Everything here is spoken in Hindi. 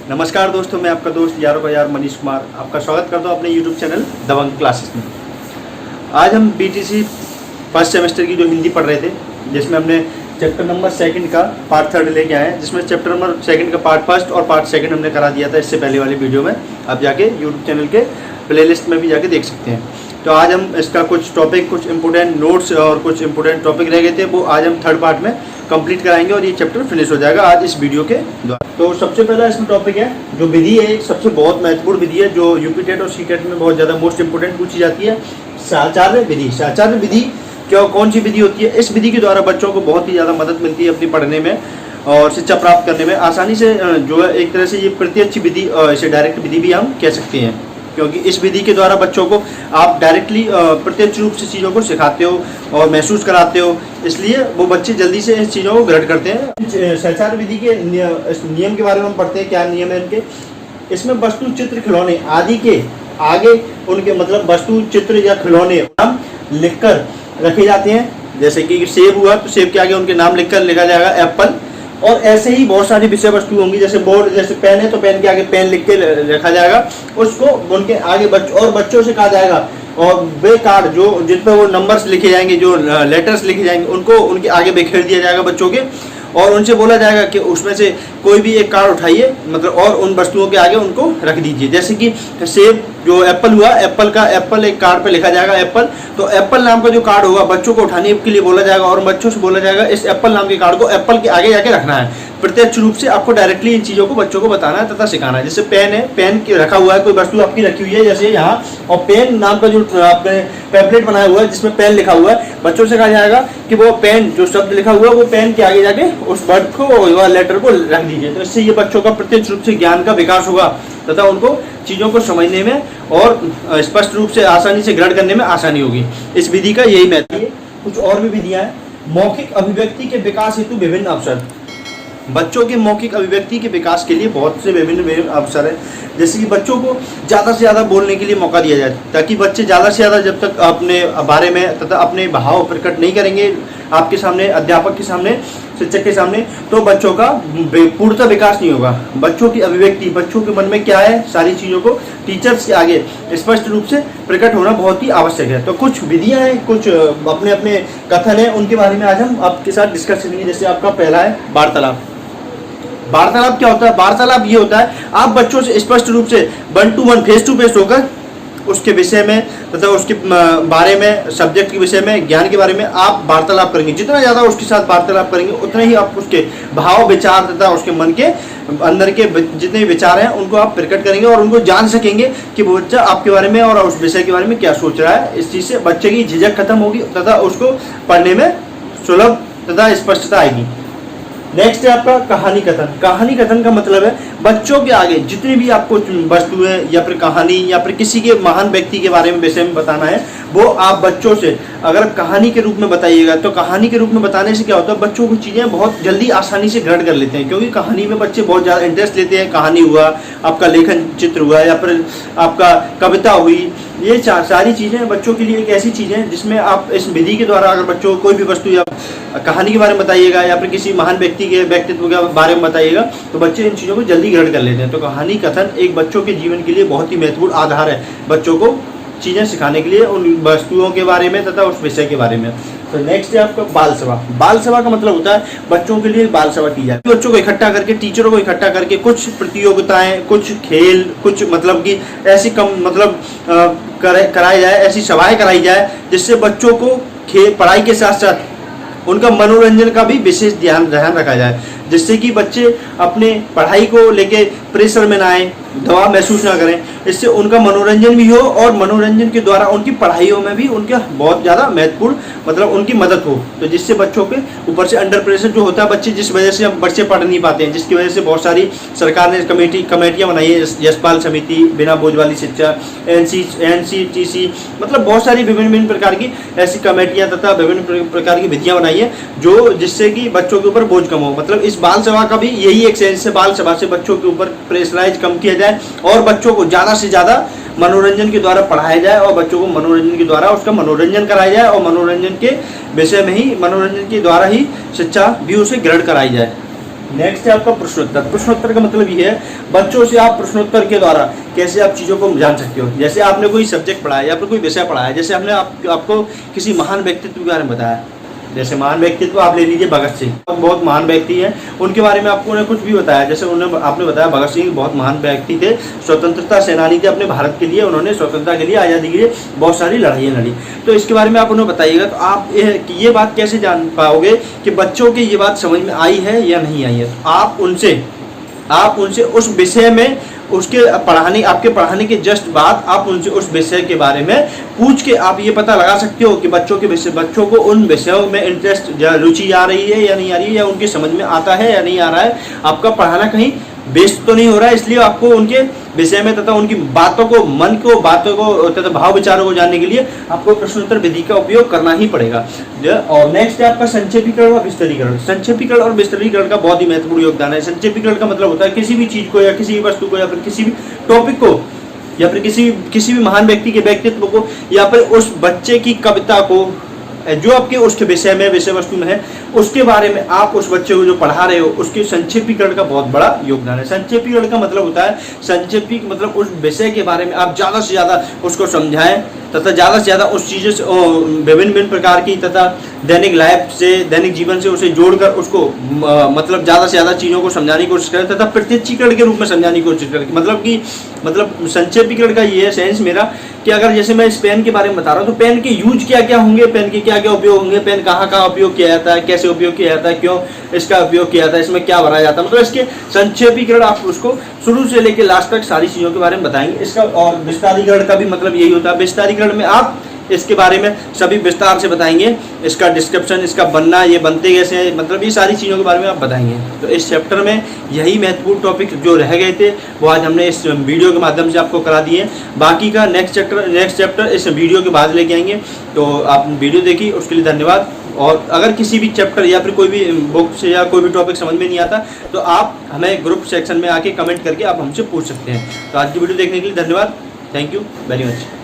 नमस्कार दोस्तों, मैं आपका दोस्त यारों का यार मनीष कुमार आपका स्वागत करता हूं अपने YouTube चैनल दबंग क्लासेस में। आज हम BTC फर्स्ट सेमेस्टर की जो हिंदी पढ़ रहे थे, जिसमें हमने चैप्टर नंबर 2 का पार्ट 3 लेके आए हैं, जिसमें चैप्टर नंबर 2 का पार्ट 1 और पार्ट 2 हमने करा दिया था इससे पहले वाली वीडियो में। आप जाके YouTube चैनल के प्लेलिस्ट में भी जाके देख सकते हैं। तो आज हम इसका कुछ टॉपिक, कुछ इंपॉर्टेंट नोट्स और कुछ इंपॉर्टेंट टॉपिक रह गए थे, वो आज हम 3rd पार्ट में कंप्लीट कराएंगे और ये चैप्टर फिनिश हो जाएगा आज इस वीडियो के द्वारा। तो सबसे पहला इसमें टॉपिक है जो विधि है, एक सबसे बहुत महत्वपूर्ण विधि है जो यूपी टेट और सीटेट में बहुत ज़्यादा मोस्ट इंपोर्टेंट पूछी जाती है, साचार्य विधि। साचार्य विधि कौन सी विधि होती है? इस विधि के द्वारा बच्चों को बहुत ही ज़्यादा मदद मिलती है अपनी पढ़ने में और शिक्षा प्राप्त करने में आसानी से। जो है एक तरह से ये प्रत्यक्ष विधि, इसे डायरेक्ट विधि भी हम कह सकते हैं, क्योंकि इस विधि के द्वारा बच्चों को आप डायरेक्टली प्रत्यक्ष रूप से चीज़ों को सिखाते हो और महसूस कराते हो, इसलिए वो बच्चे जल्दी से इस चीज़ों को ग्रहण करते हैं। साचार्य विधि के नियम के बारे में हम पढ़ते हैं। क्या नियम है इनके? इसमें वस्तु, चित्र, खिलौने आदि के आगे उनके मतलब वस्तु, चित्र या खिलौने नाम लिखकर रखे जाते हैं। जैसे कि सेब हुआ तो सेब के आगे उनके नाम लिखकर लिखा जाएगा एप्पल, और ऐसे ही बहुत सारी विषय वस्तु होंगी। जैसे बोर्ड, जैसे पेन है तो पेन के आगे पेन लिख के रखा जाएगा, उसको उनके आगे बच्चों से कहा जाएगा। और वे कार्ड जो जिन पर वो नंबर्स लिखे जाएंगे, जो लेटर्स लिखे जाएंगे, उनको उनके आगे बिखेर दिया जाएगा बच्चों के, और उनसे बोला जाएगा कि उसमें से कोई भी एक कार्ड उठाइए, मतलब और उन वस्तुओं के आगे उनको रख दीजिए। जैसे कि सेब, जो एप्पल हुआ, एप्पल एक कार्ड पे लिखा जाएगा एप्पल, तो एप्पल नाम का जो कार्ड होगा बच्चों को उठाने के लिए बोला जाएगा और बच्चों से बोला जाएगा इस एप्पल नाम के कार्ड को एप्पल के आगे जाके रखना है। प्रत्यक्ष रूप से आपको डायरेक्टली इन चीज़ों को बच्चों को बताना है तथा सिखाना है। जैसे पेन है, पेन रखा हुआ है, कोई वस्तु आपकी रखी हुई है जैसे यहाँ, और पेन नाम का जो आपने पैम्पलेट बनाया हुआ है जिसमें पेन लिखा हुआ है, बच्चों से कहा जाएगा कि वो पेन, जो शब्द लिखा हुआ है वो पेन के आगे जाके उस वर्ड को या लेटर को रख दीजिए। तो इससे ये बच्चों का प्रत्यक्ष रूप से ज्ञान का विकास होगा तथा उनको चीज़ों को समझने में और स्पष्ट रूप से आसानी से ग्रहण करने में आसानी होगी। इस विधि का यही महत्व है। कुछ और भी विधियां हैं। मौखिक अभिव्यक्ति के विकास हेतु विभिन्न अवसर। बच्चों के मौखिक अभिव्यक्ति के विकास के लिए बहुत से विभिन्न अवसर हैं। जैसे कि बच्चों को ज़्यादा से ज़्यादा बोलने के लिए मौका दिया जाए, ताकि बच्चे ज़्यादा से ज़्यादा जब तक अपने बारे में तथा अपने भाव प्रकट नहीं करेंगे आपके सामने, अध्यापक के सामने, शिक्षक के सामने, तो बच्चों का पूर्णतः विकास नहीं होगा। बच्चों की अभिव्यक्ति, बच्चों के मन में क्या है, सारी चीज़ों को टीचर्स के आगे स्पष्ट रूप से प्रकट होना बहुत ही आवश्यक है। तो कुछ विधियां हैं, कुछ अपने अपने कथन हैं, उनके बारे में आज हम आपके साथ डिस्कस करेंगे। जैसे आपका पहला है वार्तालाप। वार्तालाप क्या होता है? वार्तालाप ये होता है आप बच्चों से स्पष्ट रूप से 1 to 1 फेस टू फेस होकर उसके विषय में तथा उसके बारे में, सब्जेक्ट के विषय में, ज्ञान के बारे में आप वार्तालाप करेंगे। जितना ज़्यादा उसके साथ वार्तालाप करेंगे उतना ही आप उसके भाव, विचार तथा उसके मन के अंदर के जितने विचार हैं उनको आप प्रकट करेंगे और उनको जान सकेंगे कि वो बच्चा आपके बारे में और उस विषय के बारे में क्या सोच रहा है। इस चीज़ से बच्चे की झिझक खत्म होगी तथा उसको पढ़ने में सुलभ तथा स्पष्टता आएगी। नेक्स्ट है आपका कहानी कथन। कहानी कथन का मतलब है बच्चों के आगे जितनी भी आपको वस्तुएं या फिर कहानी या फिर किसी के महान व्यक्ति के बारे में विषय में बताना है, वो आप बच्चों से अगर कहानी के रूप में बताइएगा तो कहानी के रूप में बताने से क्या होता है, बच्चों को चीज़ें बहुत जल्दी आसानी से ग्रहण कर लेते हैं, क्योंकि कहानी में बच्चे बहुत ज़्यादा इंटरेस्ट लेते हैं। कहानी हुआ, आपका लेखन चित्र हुआ, या फिर आपका कविता हुई, ये सारी चीज़ें बच्चों के लिए एक ऐसी चीज़ है जिसमें आप इस विधि के द्वारा अगर बच्चों को कोई भी वस्तु या कहानी के बारे में बताइएगा या फिर किसी महान व्यक्ति के व्यक्तित्व के बारे में बताइएगा तो बच्चे इन चीज़ों को जल्दी ग्रहण कर लेते हैं। तो कहानी कथन एक बच्चों के जीवन के लिए बहुत ही महत्वपूर्ण आधार है बच्चों को चीज़ें सिखाने के लिए, उन वस्तुओं के बारे में तथा उस विषय के बारे में। तो नेक्स्ट है आपका बाल सभा। बाल सभा का मतलब होता है बच्चों के लिए बाल सभा की जाए। बच्चों को इकट्ठा करके, टीचरों को इकट्ठा करके कुछ प्रतियोगिताएं, कुछ खेल, कुछ मतलब कि ऐसी कराई जाए, ऐसी सभाएं कराई जाए जिससे बच्चों को पढ़ाई के साथ साथ उनका मनोरंजन का भी विशेष ध्यान रखा जाए, जिससे कि बच्चे अपने पढ़ाई को लेके प्रेशर में ना आए, दबाव महसूस ना करें। इससे उनका मनोरंजन भी हो और मनोरंजन के द्वारा उनकी पढ़ाइयों में भी उनका बहुत ज़्यादा महत्वपूर्ण मतलब उनकी मदद हो। तो जिससे बच्चों के ऊपर से अंडर प्रेशर जो होता है बच्चे, जिस वजह से बच्चे पढ़ नहीं पाते हैं, जिसकी वजह से बहुत सारी सरकार ने कमेटियाँ बनाई है, यशपाल समिति, बिना बोझ वाली शिक्षा, NCTC, मतलब बहुत सारी विभिन्न प्रकार की ऐसी कमेटियाँ तथा विभिन्न प्रकार की विधियाँ बनाई है जो जिससे कि बच्चों के ऊपर बोझ कम हो। मतलब इस बाल सभा का भी यही एक सेंस है, बाल सभा से बच्चों के ऊपर प्रेशराइज कम किया जाए और बच्चों को ज़्यादा से ज़्यादा मनोरंजन के द्वारा पढ़ाया जाए और बच्चों को मनोरंजन के द्वारा उसका मनोरंजन कराया जाए और मनोरंजन के विषय में ही, मनोरंजन के द्वारा ही शिक्षा भी उसे ग्रहण कराई जाए। नेक्स्ट है आपका प्रश्नोत्तर। प्रश्नोत्तर का मतलब ये है बच्चों से आप प्रश्नोत्तर के द्वारा कैसे आप चीज़ों को जान सकते हो। जैसे आपने कोई सब्जेक्ट पढ़ा है या फिर कोई विषय पढ़ा है, जैसे हमने आपको किसी महान व्यक्तित्व के बारे में बताया, जैसे महान व्यक्तित्व आप ले लीजिए भगत सिंह, बहुत महान व्यक्ति हैं, उनके बारे में आपको उन्हें कुछ भी बताया। जैसे आपने बताया भगत सिंह बहुत महान व्यक्ति थे, स्वतंत्रता सेनानी थे अपने भारत के लिए, उन्होंने स्वतंत्रता के लिए, आज़ादी के लिए बहुत सारी लड़ाइयाँ लड़ी। तो इसके बारे में आप उन्हें बताइएगा तो आप ये बात कैसे जान पाओगे कि बच्चों की ये बात समझ में आई है या नहीं आई है। तो आप उनसे उस विषय में आपके पढ़ाने के जस्ट बाद आप उनसे उस विषय के बारे में पूछ के आप ये पता लगा सकते हो कि बच्चों को उन विषयों में इंटरेस्ट या रुचि आ रही है या नहीं आ रही है, या उनकी समझ में आता है या नहीं आ रहा है। आपका पढ़ाना कहीं वेस्ट तो नहीं हो रहा है, इसलिए आपको उनके विषय में तथा उनकी बातों को तथा भाव विचारों को जानने के लिए आपको प्रश्नोत्तर विधि का उपयोग करना ही पड़ेगा। और नेक्स्ट है आपका संक्षेपीकरण और विस्तरीकरण। संक्षेपीकरण और विस्तरीकरण का बहुत ही महत्वपूर्ण योगदान है। संक्षेपीकरण का मतलब होता है किसी भी चीज को या किसी भी वस्तु को या फिर किसी भी टॉपिक को या फिर किसी भी महान व्यक्ति के व्यक्तित्व को या फिर उस बच्चे की कविता को जो आपके उसके विषय वस्तु में है, उसके बारे में आप उस बच्चे को जो पढ़ा रहे हो उसके संक्षेपीकरण का बहुत बड़ा योगदान है। संक्षेपीकरण का मतलब होता है मतलब उस विषय के बारे में आप ज़्यादा से ज़्यादा उसको समझाएं तथा ज़्यादा से ज़्यादा उस चीज़ों से विभिन्न प्रकार की तथा दैनिक जीवन से उसे जोड़कर उसको मतलब ज़्यादा से ज़्यादा चीज़ों को समझाने की कोशिश करें तथा प्रत्यक्षीकरण के रूप में समझाने की कोशिश करें। मतलब संक्षेपीकरण का ये है सेंस मेरा कि अगर जैसे मैं इस पेन के बारे में बता रहा हूँ तो पेन के यूज क्या क्या होंगे, पेन के क्या क्या उपयोग होंगे, पेन कहाँ उपयोग किया जाता है, कैसे उपयोग किया जाता है, क्यों इसका उपयोग किया जाता है, इसमें क्या भरा जाता है, मतलब इसके संक्षेपीकरण आप उसको शुरू से लेकर लास्ट तक सारी चीज़ों के बारे में बताएंगे। इसका और विस्तारीकरण का भी मतलब यही होता है। विस्तारीकरण में आप इसके बारे में सभी विस्तार से बताएंगे, इसका डिस्क्रिप्शन, इसका बनना, ये बनते कैसे हैं, मतलब ये सारी चीज़ों के बारे में आप बताएंगे। तो इस चैप्टर में यही महत्वपूर्ण टॉपिक जो रह गए थे वो आज हमने इस वीडियो के माध्यम से आपको करा दिए। बाकी का नेक्स्ट चैप्टर इस वीडियो के बाद लेके आएंगे। तो आप वीडियो देखिए, उसके लिए धन्यवाद। और अगर किसी भी चैप्टर या फिर कोई भी बुक से या कोई भी टॉपिक समझ में नहीं आता तो आप हमें ग्रुप सेक्शन में आके कमेंट करके आप हमसे पूछ सकते हैं। तो आज की वीडियो देखने के लिए धन्यवाद। Thank you very much.